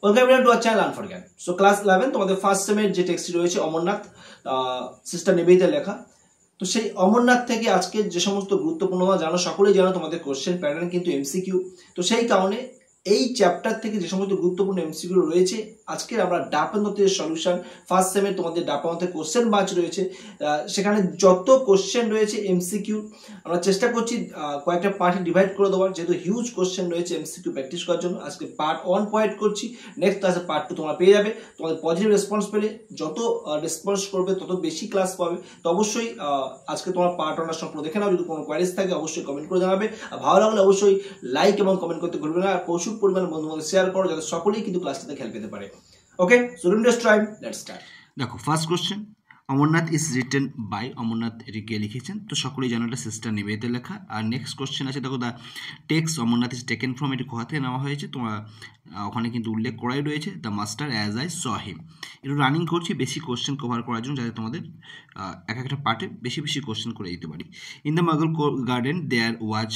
Welcome everyone to our channel learn for জ্ঞান। So class 11 তোমাদের first সেমের যে text রয়েছে অমরনাথ সিস্টার নিবেদিতা লেখা। তো সেই অমরনাথ থেকে আজকে যে সমস্ত গুরুত্বপূর্ণ জানো, সকলেই জানো তোমাদের কোশ্চেন প্যাটার্ন কিন্তু এমসিকিউ। তো সেই কারণে এই চ্যাপ্টার থেকে যে সমস্ত গুরুত্বপূর্ণ এমসিকিউ রয়েছে আজকে আমরা ডাপান্তরের সলিউশন ফার্স্ট সেমের তোমাদের ডাপান্তরের কোশ্চেন বাঁচ রয়েছে, সেখানে যত কোশ্চেন রয়েছে এমসিকিউ আমরা চেষ্টা করছি কয়েকটা পার্টে ডিভাইড করে দেওয়ার, যেহেতু হিউজ কোশ্চেন রয়েছে এমসিকিউ প্র্যাকটিস করার জন্য। আজকে পার্ট 1 প্রোভাইড করছি, নেক্সট ক্লাসে পার্ট 2 তোমরা পেয়ে যাবে। তোমাদের পজিটিভ রেসপন্স পেলে, যত রেসপন্স করবে তত বেশি ক্লাস পাবে। তো অবশ্যই আজকে তোমার পার্ট 1 সম্পূর্ণ দেখে নাও। যদি কোনো কোয়ারিজ থাকে অবশ্যই কমেন্ট করে জানাবে, আর ভালো লাগলে অবশ্যই লাইক এবং কমেন্ট করতে ভুলবে না। আর প্রচুর পরিমাণে বন্ধুদের শেয়ার করো যাতে সকলেই কিন্তু ক্লাসটাতে হেল্প পেতে পারে। Okay, so don't waste time, let's start. দেখো first question, Amarnath is written by, Amarnath এটিকে লিখেছেন, তো সকলেই জানো এটা সিস্টার নিবেদিতা লেখা। আর নেক্সট কোশ্চেন আছে, দেখো the text Amarnath is taken from, এটি কোথা থেকে নেওয়া হয়েছে তোমরা ওখানে কিন্তু উল্লেখ করাই রয়েছে, the master as I saw him. একটু রানিং করছি বেশি কোশ্চেন কভার করার জন্য, যাতে তোমাদের এক একটা পার্টে বেশি বেশি কোশ্চেন করে দিতে পারি। In the Mughal garden there was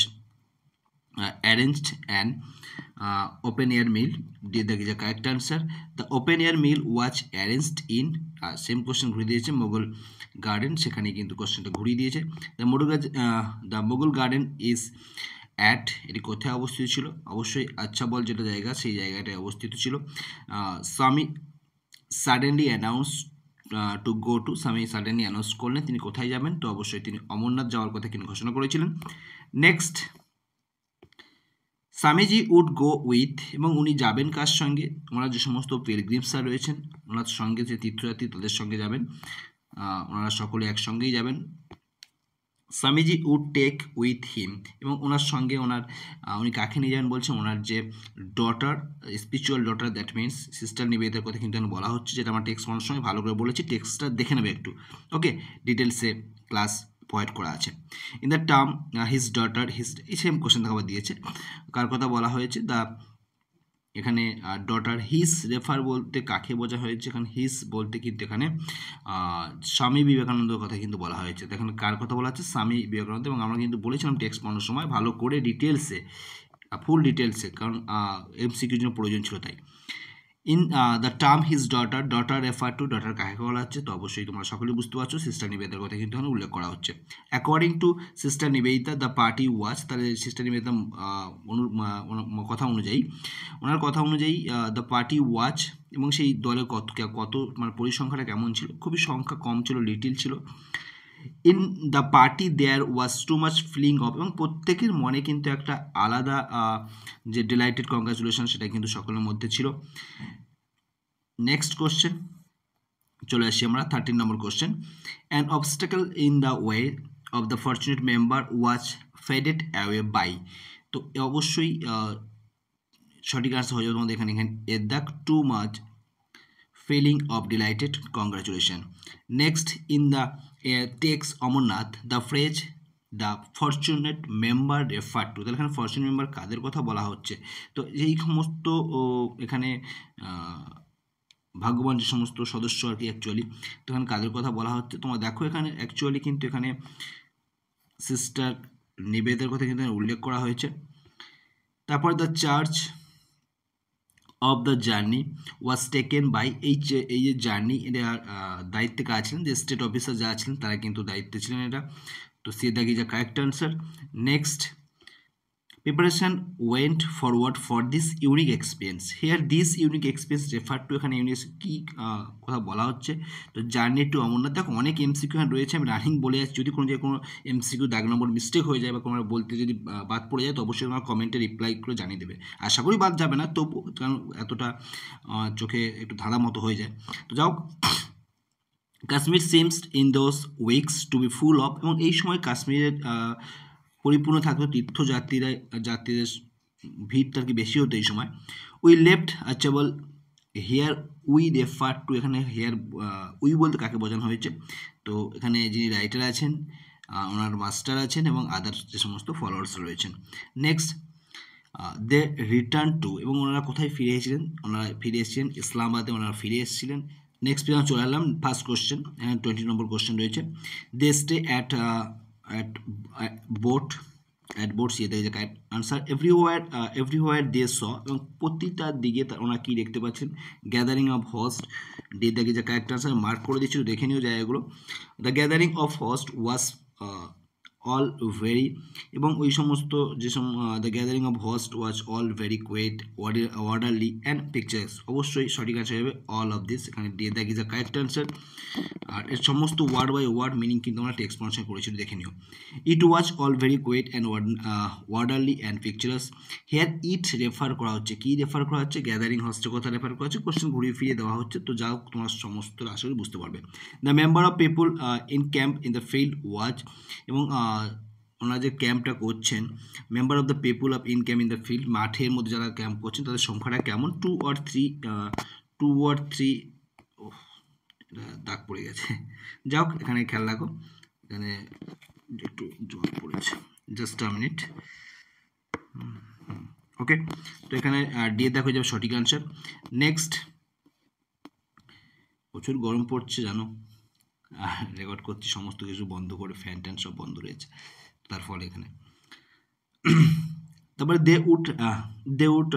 arranged an open air meal. That is a correct answer. The open air meal was arranged in same question ঘুরিয়ে দিয়েছে মোগল গার্ডেন, সেখানে কিন্তু কোশ্চেনটা ঘুরিয়ে দিয়েছে। The Mughal garden is at, এটি কোথায় অবস্থিত ছিল? অবশ্যই আচ্ছা বল যেটা জায়গা, সেই জায়গাটায় অবস্থিত ছিল। স্বামী suddenly announce to go to, স্বামী সাডেনলি অ্যানাউন্স করলেন তিনি কোথায় যাবেন, তো অবশ্যই তিনি অমরনাথ যাওয়ার কথা কিন্তু ঘোষণা করেছিলেন। Next, Swamiji would go with, এবং উনি যাবেন কার সঙ্গে? ওনারা যে সমস্ত পিলগ্রিমসরা রয়েছেন ওনার সঙ্গে, যে তীর্থযাত্রী তাদের সঙ্গে যাবেন, ওনারা সকলে একসঙ্গেই যাবেন। Swamiji would take with him, এবং ওনার সঙ্গে উনি কাকে নিয়ে যাবেন বলছেন? ওনার যে daughter, spiritual daughter, that means sister নিবেদিতার কথা কিন্তু বলা হচ্ছে, যেটা আমার টেক্সট পড়ার সময় ভালো করে বলেছি, টেক্সটটা দেখে নেবে একটু। ওকে, ডিটেলসে ক্লাস প্রোভাইড করা আছে। In the term his daughter, এই সেম কোশ্চেন আবার দিয়েছে, কার কথা বলা হয়েছে? এখানে ডটার, হিজ রেফার বলতে কাকে বোঝা হয়েছে? এখানে হিজ বলতে কিন্তু এখানে স্বামী বিবেকানন্দের কথা কিন্তু বলা হয়েছে। তো এখানে কার কথা বলা হচ্ছে? স্বামী বিবেকানন্দ। এবং আমরা কিন্তু বলেছিলাম টেক্সট পড়ানোর সময় ভালো করে ডিটেলসে, ফুল ডিটেলসে, কারণ এমসিকিউর জন্য প্রয়োজন ছিল তাই। In the term his daughter, daughter refer to, daughter কাকে বলা হচ্ছে? তো অবশ্যই তোমরা সকলেই বুঝতে পারছো সিস্টার নিবেদিতার কথা কিন্তু এখানে উল্লেখ করা হচ্ছে। According to sister Nivedita the party ওয়াজ, তাহলে সিস্টার নিবেদিতা ওনার কথা অনুযায়ী দ্য পার্টি ওয়াজ, এবং সেই দলের কত মানে পরিসংখ্যাটা কেমন ছিল? খুবই সংখ্যা কম ছিল, লিটিল ছিল। In the party there was too much feeling of, এবং প্রত্যেকের মনে কিন্তু একটা আলাদা যে ডিলাইটেড কংগ্রাচুলেশন, সেটা কিন্তু সকলের মধ্যে ছিল। নেক্সট কোশ্চেন চলে আসি আমরা 13 number question. An obstacle in the way of the fortunate member was faded away by, তো অবশ্যই সঠিক আনসার হয়ে যাবে তোমাদের এখানে the too much feeling of delighted congratulation. Next, in the text Amarnath the phrase the fortunate member refer to, তাহলে এখানে fortunate member কাদের কথা বলা হচ্ছে? তো এই সমস্ত এখানে ভাগ্যবান যে সমস্ত সদস্য আর কি অ্যাকচুয়ালি, তো এখানে কাদের কথা বলা হচ্ছে? তোমরা দেখো এখানে অ্যাকচুয়ালি কিন্তু এখানে সিস্টার নিবেদিতার কথা কিন্তু উল্লেখ করা হয়েছে। তারপর the charge of the journey was taken by, এই যে জার্নি, এটা দায়িত্বে কাজ ছিলেন যে স্টেট অফিসার যারা ছিলেন তারা কিন্তু দায়িত্বে ছিলেন এটা। তো say that is a correct answer. Next, preparation went forward for this unique experience, here this unique experience refer to, এখানে ইউনিক কী কথা বলা হচ্ছে? তো জার্নি টু অমরনাথ। দেখো অনেক এমসিকিউ এখানে রয়েছে, আমি রানিং বলে যাচ্ছি, যদি কোনো জায়গায় কোনো এমসিকিউ দাগ নম্বর মিস্টেক হয়ে যায় বা কোনো বলতে যদি বাদ পড়ে যায়, তো অবশ্যই তোমার কমেন্টে রিপ্লাই করে জানিয়ে দেবে। আশা করি বাদ যাবে না, তবু কারণ এতটা চোখে একটু ধাঁধা মতো হয়ে যায়। তো যাও, Kashmir seems in those weeks to be full of, এবং এই সময় কাশ্মীরের পরিপূর্ণ থাকতো যাত্রীদের ভিড়টা আর কি বেশি হতো এই সময়। We left Achabal, here we refer to, এখানে হেয়ার উই বলতে কাকে বোঝানো হয়েছে? তো এখানে যিনি রাইটার আছেন, ওনার মাস্টার আছেন এবং আদার যে সমস্ত ফলোয়ার্স রয়েছেন। নেক্সট, দে রিটার্ন টু, এবং ওনারা কোথায় ফিরে এসেছিলেন? ওনারা ফিরে এসেছিলেন ইসলামাবাদে, ওনারা ফিরে এসেছিলেন। নেক্সট পেজে চলে এলাম, ফার্স্ট কোশ্চেন, 20 নম্বর কোশ্চেন রয়েছে। They stay at boat at board see দেখে যে correct answer. Everywhere they saw, এবং প্রতিটা দিকে ওনারা কী দেখতে পাচ্ছেন, গ্যাদারিং অফ হোস্ট, ডে দেখে যে কারেক্ট আনসার মার্ক করে দিচ্ছিল, দেখে নিও জায়গাগুলো। The gathering of host was all very, এবং ওই সমস্ত যে the gathering of host was all very quiet, orderly and pictures, অবশ্যই সঠিক আনসার হবে অল অফ দিস, এখানে day that is the correct answer. আর এর সমস্ত ওয়ার্ড বাই ওয়ার্ড মিনিং কিন্তু আমরা টেক্সট প্রনাউন্সিয়েশন করেছি, দেখে নিও। It was all very quiet and orderly and picturesque, here it refer করা হচ্ছে, কি রেফার করা হচ্ছে, গ্যাদারিং হোস্টের কথা রেফার করা হচ্ছে, কোশ্চেন ঘুরিয়ে ফিরিয়ে দেওয়া হচ্ছে, তো যাও তোমার সমস্ত আশা করি বুঝতে পারবে। The member of people in camp in the field ওয়াজ, এবং ওনারা যে ক্যাম্পটা করছেন, member of the people of in camp in the field, মাঠের মধ্যে যারা ক্যাম্প করছেন তাদের সংখ্যাটা কেমন, 2 or 3 দাগ পড়ে গেছে, যাও এখানে খেয়াল রাখো, এখানে একটু জল পড়েছে, জাস্ট আ মিনিট। ওকে, তো এখানে ডি দেখো যাবে সঠিক আনসার। নেক্সট, প্রচুর গরম পড়ছে জানো, রেকর্ড করছি সমস্ত কিছু বন্ধ করে, ফ্যান ট্যান সব বন্ধ রয়েছে, তার ফলে এখানে তারপরে they would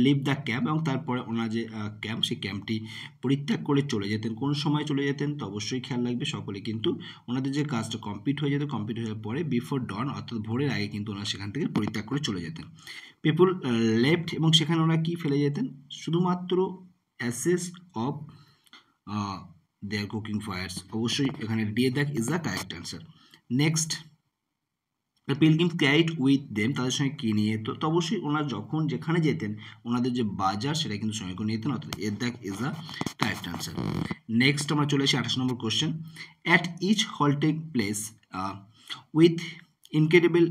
leave the camp, এবং তারপরে ওনার যে ক্যাম্প, সেই ক্যাম্পটি পরিত্যাগ করে চলে যেতেন, কোন সময় চলে যেতেন, তো অবশ্যই খেয়াল রাখবে সকলে, কিন্তু ওনাদের যে কাজটা কমপ্লিট হয়ে যেত, কমপ্লিট হয়ে যাওয়ার পরে বিফোর ডন, অর্থাৎ ভোরের আগে কিন্তু ওনারা সেখান থেকে পরিত্যাগ করে চলে যেতেন। পিপুল লেফট, এবং সেখানে ওনারা কি ফেলে যেতেন, শুধুমাত্র ashes of their cooking fires, অবশ্যই এখানে D that is the correct answer. Next, the pilgrim carried with them, তাদের সঙ্গে কী নিয়ে যেত, তো অবশ্যই ওনারা যখন যেখানে যেতেন ওনাদের যে বাজার সেটা কিন্তু সঙ্গে করে নিয়ে যেতেন, অর্থাৎ এর that is the correct answer. Next আমরা চলে আসি 28 number question. At each halting place with incredible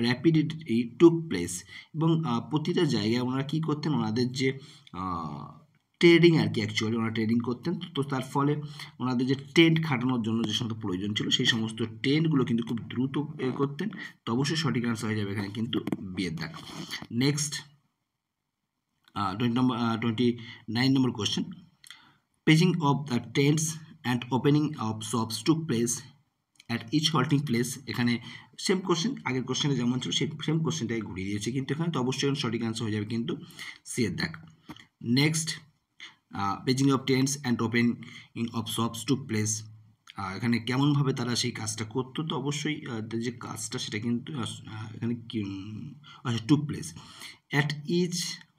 rapidity took place, এবং প্রতিটা জায়গায় ওনারা কী করতেন, ওনাদের যে ট্রেডিং আর কি, অ্যাকচুয়ালি ওনারা ট্রেডিং করতেন, তো তার ফলে ওনাদের যে টেন্ট খাটানোর জন্য যে সমস্ত প্রয়োজন ছিল সেই সমস্ত টেন্টগুলো কিন্তু খুব দ্রুত করতেন, তো অবশ্যই সঠিক আনসার হয়ে যাবে এখানে কিন্তু বিয়ের দাগ। Next 29 number question. Pitching of the tents and opening of shops took place at each halting place, এখানে সেম কোশ্চেন, আগের কোশ্চেনে যেমন ছিল সেই সেম কোশ্চেনটাই ঘুরিয়ে দিয়েছে কিন্তু এখানে, তো অবশ্যই সঠিক আনসার হয়ে যাবে কিন্তু সি এর দাগ। Next, paging of tents and opening of shops took place, এখানে কেমনভাবে তারা সেই কাজটা করতো, তো অবশ্যই যে কাজটা সেটা কিন্তু এখানে took place at each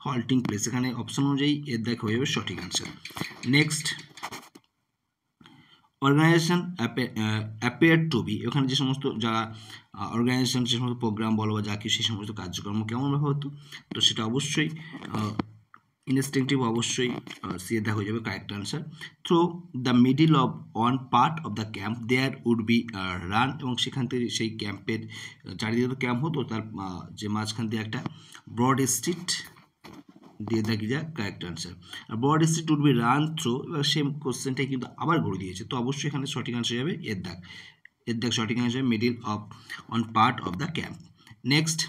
halting place, এখানে অপশন অনুযায়ী এর দেখ হয়ে যাবে সঠিক answer. Next, organisation appear to be, এখানে যে সমস্ত যারা অর্গানাইজেশন যে সমস্ত প্রোগ্রাম বলো বা যা কিছু সেই সমস্ত কার্যক্রম কেমনভাবে হতো, তো সেটা অবশ্যই ইনস্টিংটিভ, অবশ্যই সি এর দেখা হয়ে যাবে correct answer. Through the middle of one part of the camp there would be run, এবং সেখান থেকে সেই ক্যাম্পের চারিদিকে তো ক্যাম্প হতো, তার যে মাঝখান দিয়ে একটা ব্রড স্ট্রিট দিয়ে থাকি যা কারেক্ট আনসার। আর broad street would be run through, এবার সেম কোশ্চেনটাই কিন্তু আবার ঘুরে দিয়েছে, তো অবশ্যই এখানে সঠিক আনসার যাবে এর দাগ, এর দাগ সঠিক answer middle of one part of the camp. Next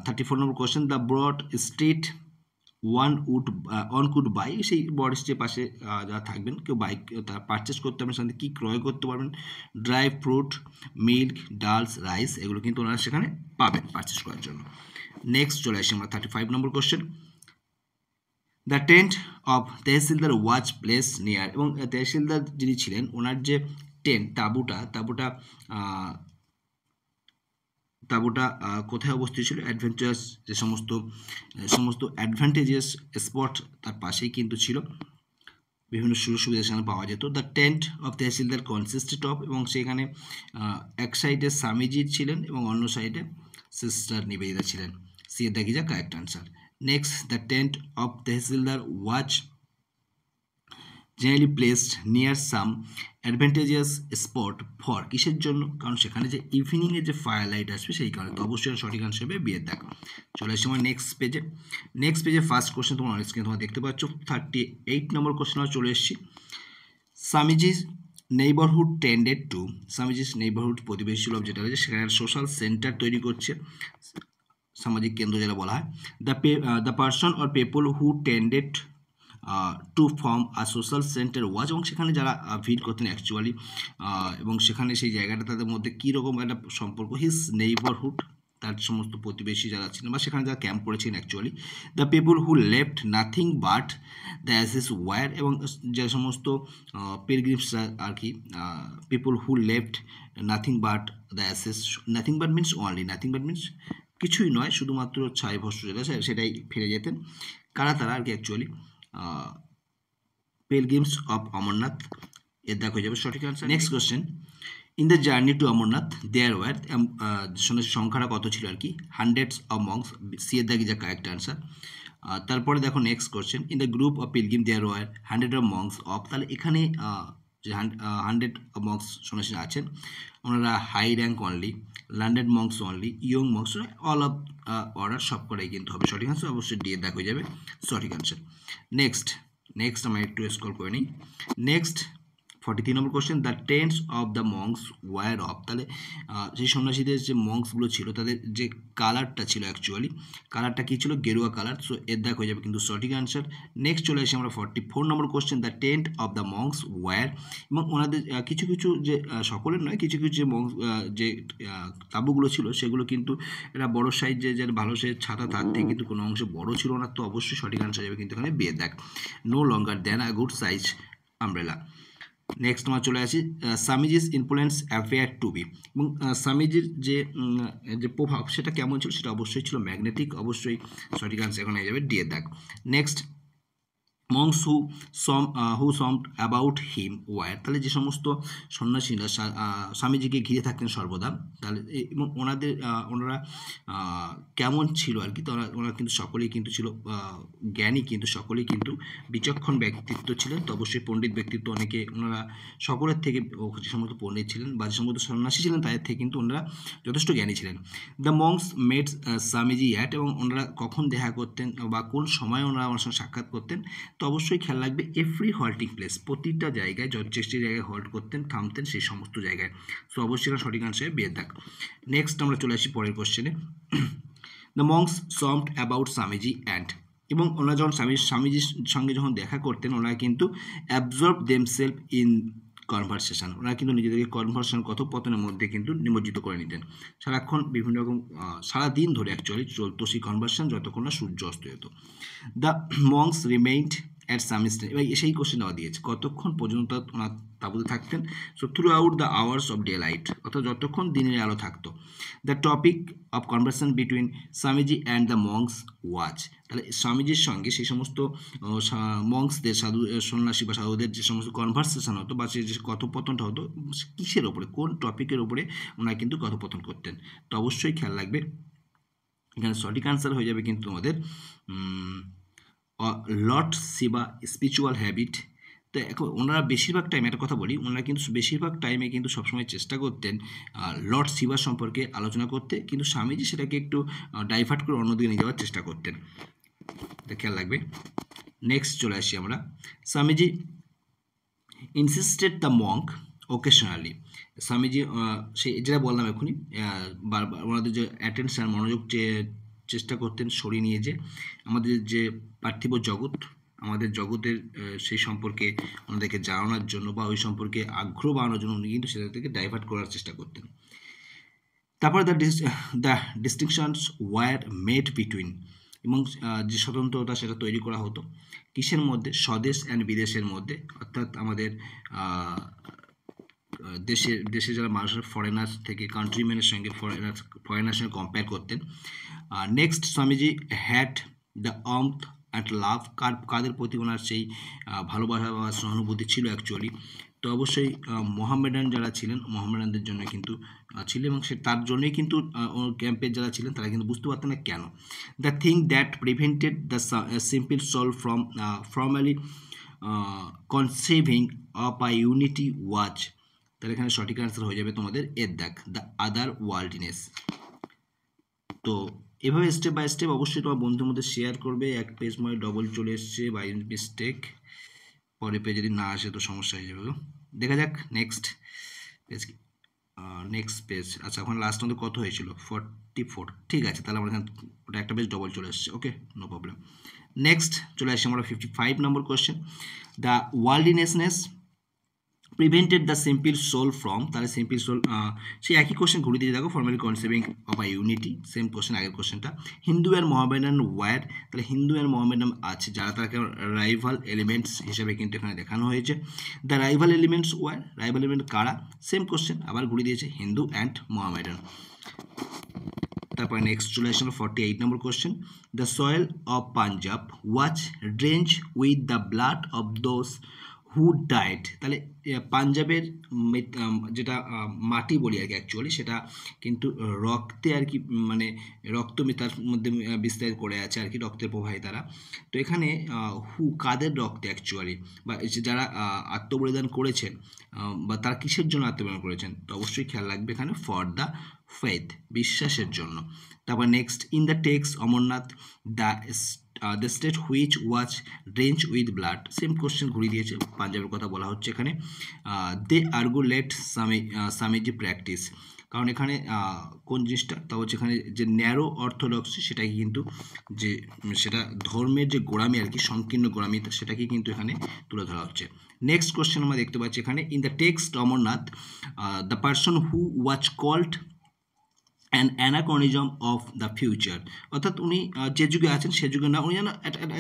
34 number question. The broad street one could buy, সেই বড় স্ট্রিটের পাশে যারা থাকবেন কেউ বাইক তারা পারচেস করতে পারবেন, সেখান থেকে কী ক্রয় করতে পারবেন, ড্রাই ফ্রুট, মিল্ক, ডালস, রাইস, এগুলো কিন্তু ওনারা সেখানে পাবেন পারচেস করার জন্য। নেক্সট চলে আসি আমরা 35 number question. The tent of tahsildar was placed near, এবং তহসিলদার যিনি ছিলেন ওনার যে টেন্ট তাঁবুটা কোথায় অবস্থিত ছিল, অ্যাডভেঞ্চারাস যে সমস্ত অ্যাডভান্টেজিয়াস স্পট তার পাশেই কিন্তু ছিল, বিভিন্ন সুযোগ সুবিধা সেখানে পাওয়া যেত। দ্য টেন্ট অফ তহসিলদার কনসিস্টেড অফ, এবং সেখানে এক সাইডে স্বামীজি ছিলেন এবং অন্য সাইডে সিস্টার নিবেদিতা ছিলেন, সি এর দেখি যা correct answer. Next, the tent of tahsildar was generally placed near some advantageous spot for, কিসের জন্য, কারণ সেখানে যে ইভিনিংয়ে যে ফায়ার লাইট আসবে সেই কারণে, তো অবশ্যই সঠিক আনসার হবে বিয়ের দাগ। চলে আসছি আমার নেক্সট পেজে ফার্স্ট কোশ্চেন তোমার অনেক স্ক্রিনে তোমরা দেখতে পাচ্ছ। 38 নম্বর কোশ্চেন আমরা চলে এসেছি। স্বামীজির নেইবারহুড টেন্ডেড টু, স্বামীজির নেইবারহুড প্রতিবেশী সুলভ যেটা রয়েছে সেখানে সোশ্যাল সেন্টার তৈরি করছে, সামাজিক কেন্দ্র যেটা বলা হয়। The person or people who tended to form a social centre was, এবং সেখানে যারা ভিড় করতেন অ্যাকচুয়ালি, এবং সেখানে সেই জায়গাটা তাদের মধ্যে কীরকম একটা সম্পর্ক, হিজ নেইবারহুড তার সমস্ত প্রতিবেশী যারা ছিলেন বা সেখানে যারা ক্যাম্প করেছিলেন actually, the people who left nothing but the ashes were, এবং যে সমস্ত পিলগ্রিমসরা আর কি, people who left nothing but the ashes, nothing but means only, nothing but means কিছুই নয়, শুধুমাত্র ছাই ভস্য যেটা সেটাই ফিরে যেতেন। কারা তারা আর কি অ্যাকচুয়ালি পিলগ্রিমস অফ অমরনাথ, এর দেখা হয়ে যাবে সঠিক answer. Next question, in the journey to Amarnath there were, সন্ন্যাসীর সংখ্যাটা কত ছিল আর কি, হান্ড্রেডস অফ মংস, সি এর দাগি যা কারেক্ট আনসার। তারপরে দেখো next question, in the group of pilgrim there were hundred of monks of, তাহলে এখানে যে 100 মংস সন্ন্যাসী আছেন, ওনারা high rank only, landed monks only, young monks, all of order সব কটাই কিন্তু হবে সঠিক আনসার, অবশ্যই ডি এর দেখা হয়ে যাবে সঠিক আনসার। নেক্সট আমরা একটু স্ক্রল করে নিই। Next 43 number question, the tents of the monks were of, তাহলে সেই সন্ন্যাসীদের যে মংসগুলো ছিল তাদের যে কালারটা ছিল অ্যাকচুয়ালি, কালারটা কী ছিল, গেরুয়া কালার, সো এর দেখা হয়ে যাবে কিন্তু সঠিক আনসার। নেক্সট চলে আসি আমরা 44 number question, the tent of the monks were, এবং ওনাদের কিছু কিছু যে সকলের নয়, কিছু কিছু যে মংস যে তাঁবুগুলো ছিল সেগুলো কিন্তু এরা বড় সাইজ যে ভালো সাইজ ছাতা, তার থেকে কিন্তু কোনো অংশে বড় ছিল না, তো অবশ্যই সঠিক আনসার যাবে কিন্তু এখানে বিয়ে দেখ, no longer than a good size umbrella. Next আমরা চলে আসি স্বামীজির ইনফ্লুয়েন্স অ্যাফেয়ার টু বি, এবং স্বামীজির যে প্রভাব সেটা কেমন ছিল, সেটা অবশ্যই ছিল ম্যাগনেটিক, অবশ্যই সঠিক আনসার এখানে হয়ে যাবে ডি এর দাগ। Next, monks who swarmed about him were, তাহলে যে সমস্ত সন্ন্যাসীরা স্বামীজিকে ঘিরে থাকতেন সর্বদা, তাহলে এবং ওনারা কেমন ছিল আর কি, তো ওনারা কিন্তু সকলেই কিন্তু ছিল জ্ঞানী, কিন্তু সকলেই কিন্তু বিচক্ষণ ব্যক্তিত্ব ছিলেন, তো অবশ্যই পণ্ডিত ব্যক্তিত্ব, অনেকে ওনারা সকলের থেকে যে সমস্ত পণ্ডিত ছিলেন বা যে সমস্ত সন্ন্যাসী ছিলেন তাদের থেকে কিন্তু ওনারা যথেষ্ট জ্ঞানী ছিলেন। The monks made Swamiji at, এবং ওনারা কখন দেখা করতেন বা কোন সময় ওনারা ওনার সঙ্গে সাক্ষাৎ করতেন, তো অবশ্যই খেয়াল রাখবে এভরি হল্টিং প্লেস, প্রতিটা জায়গায় যে জায়গায় হল্ট করতেন থামতেন সেই সমস্ত জায়গায়, সো অবশ্যই সঠিক আনসার বিয়ে থাক। নেক্সট আমরা চলে আসি পরের কোশ্চেনে, the monks swarmed about Swamiji and, এবং ওনারা যখন স্বামীজির সঙ্গে যখন দেখা করতেন ওনারা কিন্তু অ্যাবজর্ব দেমসেলফ ইন কনভারসেশন, ওনারা কিন্তু নিজেদেরকে কনভারসেশন কথোপকথনের মধ্যে কিন্তু নিমজ্জিত করে নিতেন, সারাক্ষণ বিভিন্ন রকম সারাদিন ধরে অ্যাকচুয়ালি চলতো সেই কনভারসেশন যতক্ষণ না সূর্য অস্ত যেত। দ্য মংস রিমেইনড অ্যাট সামিস্টে, এবার সেই কোশ্চেন দেওয়া দিয়েছে কতক্ষণ পর্যন্ত ওনার তাঁবুতে থাকতেন, so throughout the hours of daylight, অর্থাৎ যতক্ষণ দিনের আলো থাকতো। The topic of conversation between Swamiji and the monks was, তাহলে স্বামীজির সঙ্গে সেই সমস্ত মংসদের সন্ন্যাসী বা সাধুদের যে সমস্ত কনভারসেশন হতো বা যে কথোপকথনটা হতো কিসের ওপরে, কোন টপিকের ওপরে ওনারা কিন্তু কথোপকথন করতেন, তো অবশ্যই খেয়াল রাখবে এখানে সঠিক আনসার হয়ে যাবে কিন্তু তোমাদের লর্ড শিবা স্পিরিচুয়াল হ্যাবিট। তো এখন ওনারা বেশিরভাগ টাইমে একটা কথা বলি, ওনারা কিন্তু বেশিরভাগ টাইমে কিন্তু সবসময় চেষ্টা করতেন লর্ড শিবা সম্পর্কে আলোচনা করতে, কিন্তু স্বামীজি সেটাকে একটু ডাইভার্ট করে অন্যদিকে নিয়ে যাওয়ার চেষ্টা করতেন, খেয়াল রাখবে। নেক্সট চলে আসি আমরা, Swamiji insisted the Monk occasionally, Swamiji সেই যেটা বললাম এখনই বারবার ওনাদের যে অ্যাটেনশন মনোযোগ যে চেষ্টা করতেন সরিয়ে নিয়ে যে আমাদের যে পার্থিব জগৎ, আমাদের জগতের সেই সম্পর্কে ওনাদেরকে জানানোর জন্য বা ওই সম্পর্কে আগ্রহ বাড়ানোর জন্য উনি কিন্তু সেটা থেকে ডাইভার্ট করার চেষ্টা করতেন। তারপরে দ্য ডিস্টিংশনস ওয়ার মেড বিটুইন, এবং যে স্বতন্ত্রতা সেটা তৈরি করা হতো কিসের মধ্যে, স্বদেশ অ্যান্ড বিদেশের মধ্যে, অর্থাৎ আমাদের দেশে যারা মানুষের ফরেনার্স থেকে কান্ট্রিম্যানের সঙ্গে ফরেনার সঙ্গে কম্পেয়ার করতেন। Next, Swamiji had the warmth and love, কাদের প্রতি ওনার সেই ভালোবাসা বা সহানুভূতি ছিল অ্যাকচুয়ালি, তো অবশ্যই মোহামেডান যারা ছিলেন মোহামেডানদের জন্য কিন্তু ছিল, এবং সে তার জন্যই কিন্তু ক্যাম্পের যারা ছিলেন তারা কিন্তু বুঝতে পারতেন না কেন। The thing that prevented the simple soul formally conceiving of a unity was, তাহলে এখানে সঠিক আনসার হয়ে যাবে তোমাদের এর দেখ দ্য আদার ওয়ার্ল্ডনেস। তো এভাবে স্টেপ বাই স্টেপ অবশ্যই তোমার বন্ধুর মধ্যে শেয়ার করবে। এক পেজ মানে ডবল চলে এসছে বাই মিস্টেক, পরে পেজ যদি না আসে তো সমস্যা হয়ে যাবে। দেখা যাক নেক্সট পেজ। আচ্ছা, এখন লাস্ট আমাদের কত হয়েছিল 44, ঠিক আছে, তাহলে আমরা এখানে ওটা একটা পেজ ডবল চলে এসছে, ওকে, নো প্রবলেম। নেক্সট চলে আসছি আমরা 55 number question, the worldliness prevented the simple soul from, তাহলে সিম্পল সোল সেই একই কোশ্চেন ঘুরে দিয়ে দেখো, formally conceiving of a unity, same question আগের কোশ্চেনটা। হিন্দু অ্যান্ড মোহামেডান ওয়ার, তাহলে হিন্দু অ্যান্ড মোহামেডান আছে যারা, তাকে রাইভাল এলিমেন্টস হিসেবে কিন্তু এখানে দেখানো হয়েছে। The rival elements were, rival element কারা, সেম কোশ্চেন আবার ঘুরে দিয়েছে, হিন্দু অ্যান্ড মোহামেডান। তারপরে নেক্সট চলে আসলো 48 number question. The soil of Punjab was drench with the blood of those who died, তাহলে পাঞ্জাবের যেটা মাটি বলি আর কি অ্যাকচুয়ালি, সেটা কিন্তু রক্তে আর কি, মানে রক্ত তার মধ্যে বিস্তারিত করে আছে আর কি, রক্তের প্রবাহে তারা। তো এখানে হু কাদের রক্তে অ্যাকচুয়ালি, বা যারা আত্মবলিদান করেছেন বা তারা কিসের জন্য আত্মবলিদান করেছেন, তো অবশ্যই খেয়াল রাখবে এখানে ফর দ্য ফেথ, বিশ্বাসের জন্য। তারপর next, in the text Amarnath the state which was drench with blood, same question ঘুরিয়ে দিয়েছে, পাঞ্জাবের কথা বলা হচ্ছে এখানে। They argue let Swamiji practice, কারণ এখানে কোন জিনিসটা, তা হচ্ছে এখানে যে ন্যারো অর্থোডক্সি, সেটাকে কিন্তু যে সেটা ধর্মের যে গোড়ামি আর কি, সংকীর্ণ গোড়ামি, সেটাকে কিন্তু এখানে তুলে ধরা হচ্ছে। নেক্সট কোশ্চেন আমরা দেখতে পাচ্ছি এখানে, in the text Amarnath the person who was called an anachronism of the future, অর্থাৎ উনি যে যুগে আছেন সে যুগে না, উনি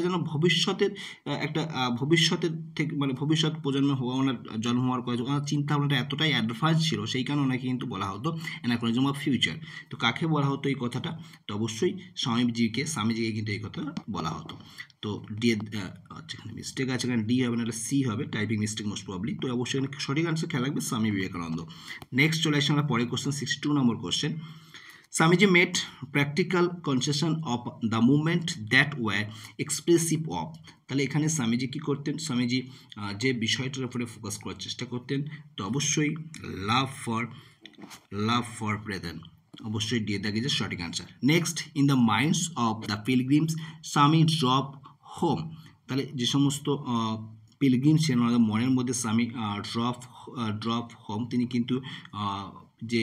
যেন ভবিষ্যতের একটা ভবিষ্যতের থেকে, মানে ভবিষ্যৎ প্রজন্ম হওয়া, ওনার জন্ম হওয়ার কথা, ওনার চিন্তা ভাবনাটা এতটাই অ্যাডভান্স ছিল, সেই কারণে ওনাকে কিন্তু বলা হতো অ্যানাকনিজম অফ ফিউচার। তো কাকে বলা হতো এই কথাটা, তো অবশ্যই স্বামীজিকে কিন্তু এই কথাটা বলা হতো। তো ডি, আচ্ছা এখানে মিস্টেক আছে, এখানে ডি হবে না, এটা সি হবে, টাইপিং মিস্টেক মোস্ট প্রবলি। তো অবশ্যই এখানে সঠিক আনসার খেয়াল রাখবে স্বামী বিবেকানন্দ। নেক্সট চলে আসছে আমরা পরের question, 62 number question. Swamiji made practical concession of the movement that were expressive of, তাহলে এখানে স্বামীজি কী করতেন, স্বামীজি যে বিষয়টার উপরে ফোকাস করার চেষ্টা করতেন, তো অবশ্যই লাভ ফর ব্রেদেন, অবশ্যই দিয়ে থাকে যে সঠিক answer. Next, in the minds of the pilgrims Swami drop home, তাহলে যে সমস্ত পিলগ্রিম ছিলেন ওনাদের মনের মধ্যে স্বামী ড্রপ হোম, তিনি কিন্তু যে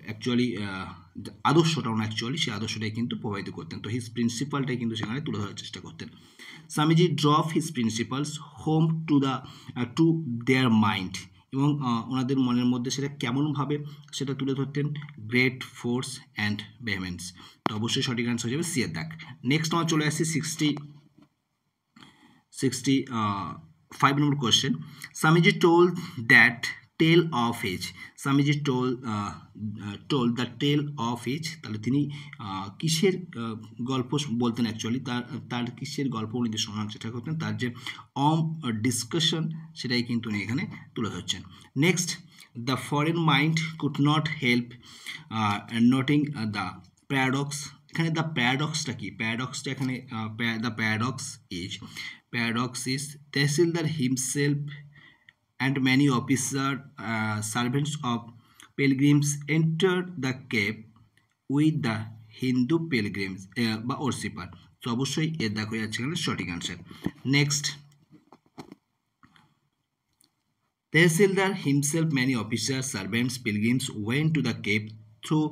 অ্যাকচুয়ালি আদর্শটা ওনার অ্যাকচুয়ালি সেই আদর্শটাই কিন্তু প্রভাবিত করতেন, তো হিজ প্রিন্সিপালটাই কিন্তু সেখানে তুলে ধরার চেষ্টা করতেন। Swamiji drop his principles home to their mind, এবং ওনাদের মনের মধ্যে সেটা কেমনভাবে সেটা তুলে ধরতেন, গ্রেট ফোর্স অ্যান্ড ভেহেমেন্স, তো অবশ্যই সঠিক আনসার হয়ে যাবে সি এর দাগ। নেক্সট আমরা চলে আসছি 65 number question. Swamiji told that tale of age, Swamiji told the tale of age, তাহলে তিনি কিসের গল্প বলতেন অ্যাকচুয়ালি, তার কিসের গল্প উনি যে শোনার চেষ্টা করতেন, তার যে ডিসকাশন সেটাই কিন্তু উনি এখানে তুলে ধরছেন। Next, the foreign mind could not help noting the paradox, এখানে দ্য প্যারাডক্সটা কি, প্যারাডক্সটা এখানে the paradox is তহসিলদার himself and many officer servants of pilgrims entered the cave with the Hindu pilgrims বা ওরসিপার, তো অবশ্যই এর দেখো যাচ্ছে এখানে সঠিক answer. Next, তহসিলদার himself, many officers, servants, pilgrims went to the cave through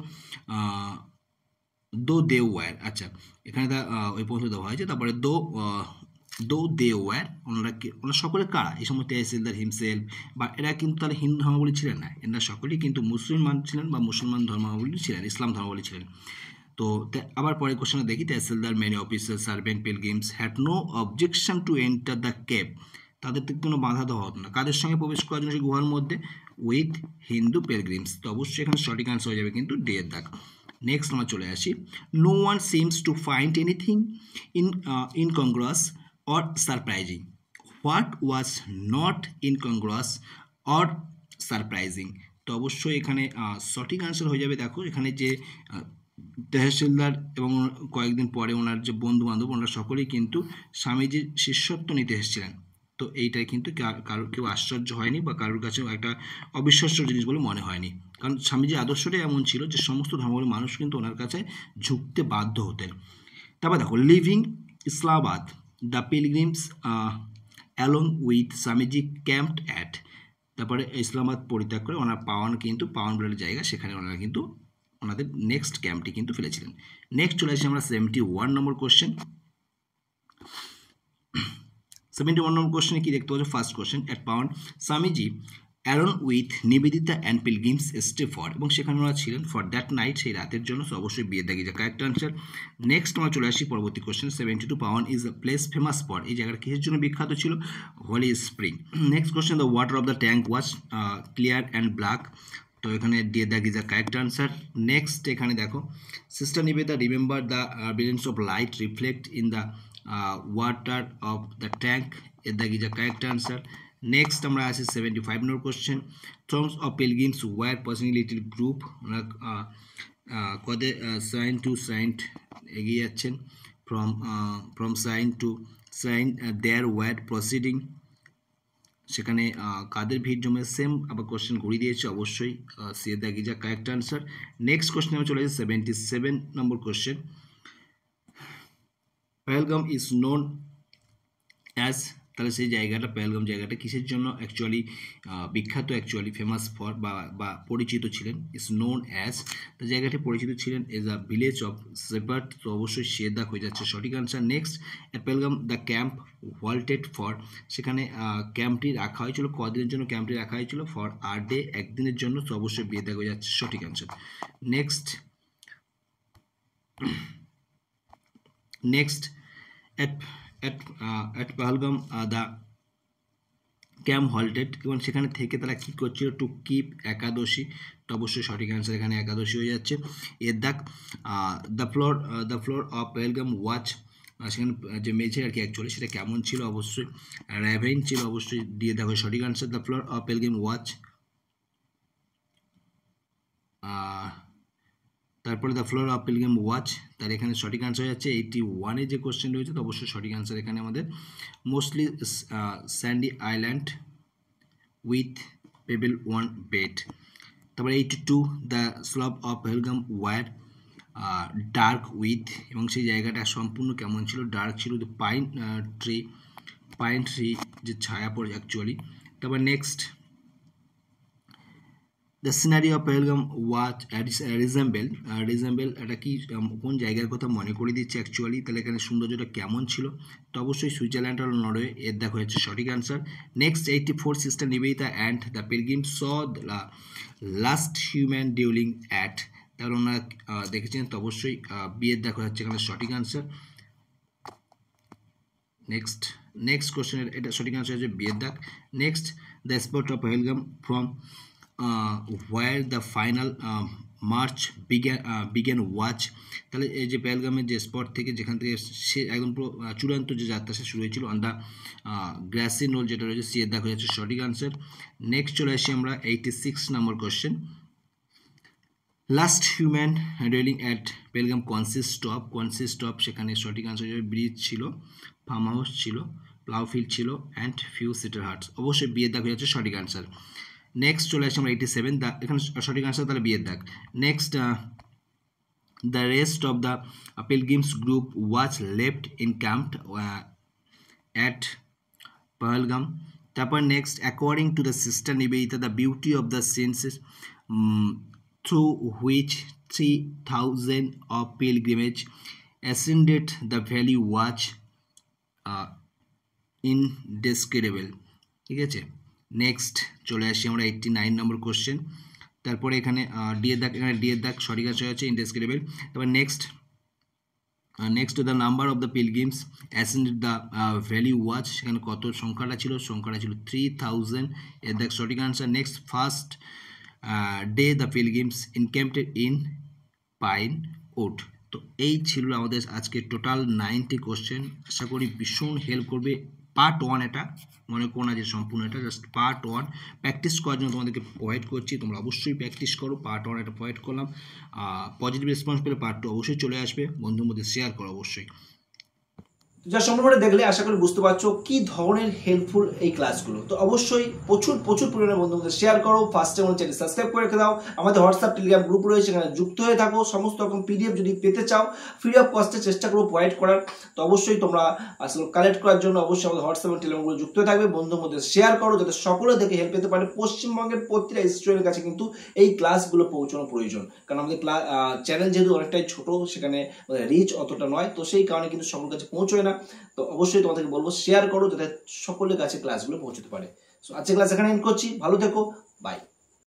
though they were, আচ্ছা এখানে ওই পর্যন্ত দেওয়া হয়েছে, তারপরে দো দে ওয়ার, ওনারা সকলে কারা, এই সময় তহসিলদার হিমসেলফ, বা এরা কিন্তু তাহলে হিন্দু ধর্মাবলী ছিলেন না, এরা সকলেই কিন্তু মুসলমান ছিলেন বা মুসলমান ধর্মাবলী ছিলেন, ইসলাম ধর্মাবলী ছিলেন। তো আবার পরের কোশ্চেনে দেখি, tahsildar many officer servant pilgrims had no objection to enter the cave, তাদের কোনো বাধা দেওয়া হতো না কাদের সঙ্গে প্রবেশ করার জন্য সেই গুহার মধ্যে, উইথ হিন্দু পিলগ্রিমস, তো অবশ্যই এখানে সঠিক আনসার হয়ে যাবে কিন্তু ডি এর দাগ। নেক্সট আমরা চলে আসি, no one seems to find anything incongruous or surprising, what was not incongruous or surprising, তো অবশ্যই এখানে সঠিক আনসার হয়ে যাবে, দেখো এখানে যে তহসিলদার এবং কয়েকদিন পরে ওনার যে বন্ধু বান্ধব ওনারা সকলেই কিন্তু স্বামীজির শিষ্যত্ব নিতে এসেছিলেন, তো এইটাই কিন্তু কারোর কেউ আশ্চর্য হয়নি বা কারোর কাছে একটা অবিশ্বাস্য জিনিস বলে মনে হয়নি, কারণ স্বামীজির আদর্শটাই এমন ছিল যে সমস্ত ধর্মের মানুষ কিন্তু ওনার কাছে ঝুঁকতে বাধ্য হতেন। তারপর দেখো, living Islamabad the pilgrims along with Swamiji camped at, তারপরে ইসলামাবাদ পরিত্যাগ করে ওনার পাওয়ান বলে জায়গা, সেখানে ওনারা কিন্তু ওনাদের নেক্সট ক্যাম্পটি কিন্তু ফেলেছিলেন। নেক্সট চলে আসছি আমরা 71 নম্বর কোশ্চেন। 71 নম্বর কোশ্চেনে কি দেখতে পাচ্ছ? First question, at pound Swamiji along with Nivedita and pilgrims stay for, এবং সেখানে ওরা ছিলেন ফর দ্যাট নাইট, সেই রাতের জন্য। সো অবশ্যই বিয়ের দাগি যা কারেক্ট আনসার। নেক্সট আমরা চলে আসি পরবর্তী question. 72 pound is a place famous for, এই জায়গাটা কিসের জন্য বিখ্যাত ছিল? Holy spring. Next question, the water of the tank was clear and black, তো এখানে দিয়ে দ্যাগ is a correct answer. Next এখানে দেখো, sister Niveda remember the brilliance of light reflect in the water of the tank, এর দ্যাগ is a correct answer. Next আমরা আসি 75 number question, throngs of Pilgrim's were personality group, কদে shrine to shrine এগিয়ে যাচ্ছেন, from shrine to shrine there were proceeding, সেখানে কাদের ভিড় জমে? সেম আবার কোশ্চেন ঘুরিয়ে দিয়েছে, অবশ্যই সি এর দাগ is a correct answer. Next question আমরা চলে যাচ্ছি 77 number question, Pahalgam is known as, তাহলে সেই জায়গাটা, পেহেলগাম জায়গাটা কিসের জন্য অ্যাকচুয়ালি বিখ্যাত, অ্যাকচুয়ালি ফেমাস ফর বা পরিচিত ছিলেন? ইজ নোন অ্যাজ, তো জায়গাটি পরিচিত ছিলেন as a village of shepherd, তো অবশ্যই শেদাক হয়ে যাচ্ছে সঠিক answer. Next, at Pahalgam the camp halted for, সেখানে ক্যাম্পটি রাখা হয়েছিল, কদিনের জন্য ক্যাম্পটি রাখা হয়েছিল? ফর আর ডে, একদিনের জন্য, তো অবশ্যই বেদাক হয়ে যাচ্ছে সঠিক answer. Next at Pahalgam the camp halted, এবং সেখানে থেকে তারা কী করছিল? টু কিপ একাদশী, তো অবশ্যই সঠিক অ্যান্সার এখানে একাদশী হয়ে যাচ্ছে। এর দাগ, the floor of Pahalgam watch, সেখানে যে মেঝে আর কি অ্যাকচুয়ালি সেটা কেমন ছিল? অবশ্যই র্যাভেন ছিল, অবশ্যই দিয়ে দেখো সঠিক answer. The floor of Pahalgam was, তারপরে the floor of pilgrim was, তার এখানে সঠিক আনসার হয়ে যাচ্ছে 81-এ যে কোশ্চেন রয়েছে, তো অবশ্যই সঠিক আনসার এখানে আমাদের mostly sandy island with pebble one bed. তারপরে 82, the slope of Pahalgam were dark with, এবং সেই জায়গাটা সম্পূর্ণ কেমন ছিল? ডার্ক ছিল, পাইন ট্রি যে ছায়া পড়ে অ্যাকচুয়ালি। তারপর next, the scenery of Pahalgam watch resemble, এটা কি কোন জায়গার কথা মনে করে দিচ্ছে অ্যাকচুয়ালি? তাহলে এখানে সৌন্দর্যটা কেমন ছিল? তো অবশ্যই সুইজারল্যান্ড আর নরওয়ে, এর দেখা হচ্ছে সঠিক answer. Next 84, sister Nivedita and the pilgrim saw the last human dwelling at, তাহলে ওনারা দেখেছেন, তো অবশ্যই বিয়ের দেখা হচ্ছে এখানে সঠিক অ্যান্সার। নেক্সট কোশ্চেনের এটা সঠিক অ্যান্সার হচ্ছে বিয়ের দাগ। Next, the spot of Pahalgam from where the final march began watch, তাহলে এই যে পেহেলগামের যে স্পট থেকে, যেখান থেকে সে একদম পুরো চূড়ান্ত যে যাত্রা সে শুরু হয়েছিল, অন দ্য গ্রাসি নোল যেটা রয়েছে, সি এর দেখা যাচ্ছে সঠিক আনসার। নেক্সট চলে আসি আমরা 86 number question, last human dwelling at Pahalgam consist of, সেখানে সঠিক আনসার হিসেবে ব্রিজ ছিল, ফার্ম হাউস ছিল, প্লাউফিল্ড ছিল, অ্যান্ড ফিউ সিটার হাটস, অবশ্যই বিয়ের দেখা যাচ্ছে সঠিক আনসার। নেক্সট চলে আসছে আমরা 87, এখানে সঠিক আনসার তাহলে বিয়ের দাগ। Next, the rest of the pilgrims group was left in camped at Pahalgam. তারপর next, according to the sister Nivedita the beauty of the senses through which 3000 of pilgrimage ascended the valley was indescribable, ঠিক আছে। Next চলে আসি আমরা 89 নম্বর question, তারপরে এখানে ডিএর দাগ সঠিক আনসার হচ্ছে ইনডেসক্রিবেল। তারপর next the number of the pilgrims ascended the valley was, সেখানে কত সংখ্যাটা ছিল? 3000, এর দাগ সঠিক answer. Next, first day the pilgrims encamped in pine wood. তো এই ছিল আমাদের আজকে টোটাল 90 কোশ্চেন, আশা করি ভীষণ হেল্প করবে। পার্ট 1 এটা, মনে করো না যে সম্পূর্ণ, এটা জাস্ট পার্ট 1 প্র্যাকটিস করার জন্য তোমাদেরকে প্রোভাইড করছি, তোমরা অবশ্যই প্র্যাকটিস করো। পার্ট 1 এটা প্রোভাইড করলাম, পজিটিভ রেসপন্স পেলে পার্ট 2 অবশ্যই চলে আসবে, বন্ধুর মধ্যে শেয়ার করো অবশ্যই। যা সম্পূর্ণ দেখলে আশা করি বুঝতে পারছো কি ধরনের হেল্পফুল এই ক্লাসগুলো। তো অবশ্যই প্রচুর পরিমাণে বন্ধুদের শেয়ার করো, ফার্স্টে আমার চ্যানেল সাবস্ক্রাইব করে রেখে দাও, আমাদের হোয়াটসঅ্যাপ টেলিগ্রাম গ্রুপ রয়েছে, সেখানে যুক্ত হয়ে থাকো। সমস্ত রকম পিডিএফ যদি পেতে চাও ফ্রি অফ কস্টে চেষ্টা করবো প্রোভাইড করার। তো অবশ্যই তোমরা আসলে কালেক্ট করার জন্য অবশ্যই আমাদের হোয়াটসঅ্যাপ এবং টেলিগ্রামগুলো যুক্ত হয়ে থাকবে, বন্ধুর মধ্যে শেয়ার করো, যাতে সকলে দেখে হেল্প পেতে পারে। পশ্চিমবঙ্গের প্রতিটা স্টুডেন্টের কাছে কিন্তু এই ক্লাসগুলো পৌঁছানো প্রয়োজন, কারণ আমাদের চ্যানেল যেহেতু অনেকটাই ছোট, সেখানে রিচ অতটা নয়, তো সেই কারণে কিন্তু সকলের কাছে পৌঁছয় না। তো অবশ্যই তোমাদেরকে বলবো শেয়ার করো যাতে সকলের কাছে ক্লাসগুলো পৌঁছতে পারে। সো আজকে ক্লাস এখানে এন্ড করছি, ভালো থেকো, বাই।